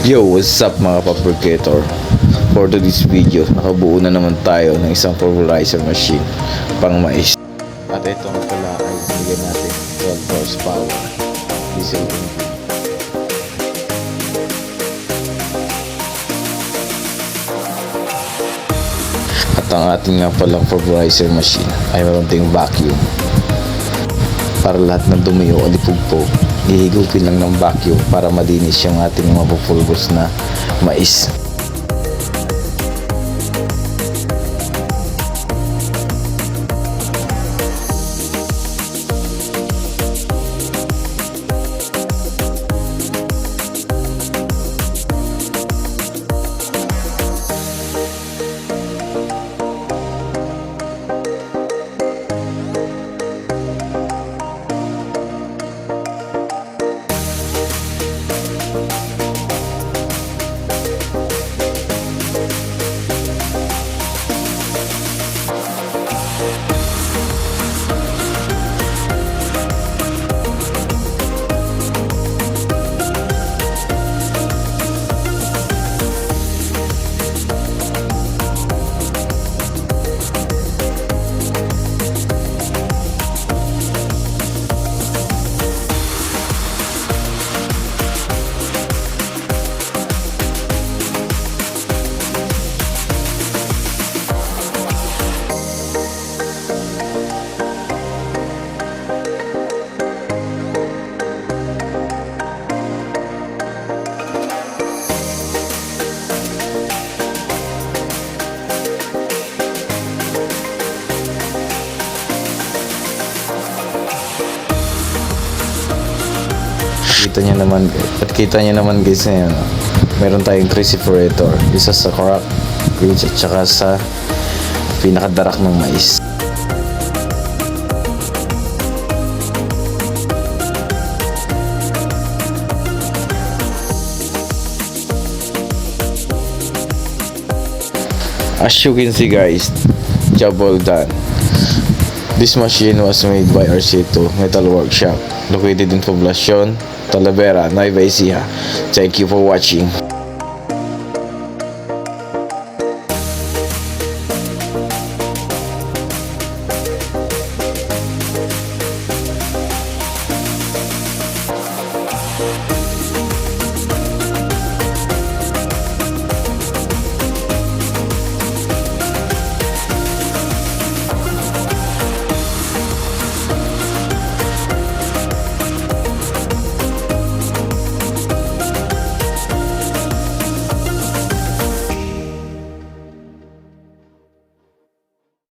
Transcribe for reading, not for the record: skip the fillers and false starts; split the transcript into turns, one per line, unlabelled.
Yo, what's up mga paprikator? For today's video, nakabuo na naman tayo ng isang pulverizer machine pang mais. At ito nga pala ay bigyan natin 12 horsepower diesel engine. At ang ating nga palang pulverizer machine ay mayroon ding vacuum. Para lahat ng dumi o alipugpo, ihigupin lang ng vacuum para malinis yung ating mapupulbos na mais. Kita niyo naman guys ngayon, meron tayong 3 separator, isa sa crack ridge at saka sa pinakadarak ng mais. As you can see guys, job well done. This machine was made by RC2 Metal Workshop, located in Poblacion, Talavera, Nueva Ecija. Thank you for watching.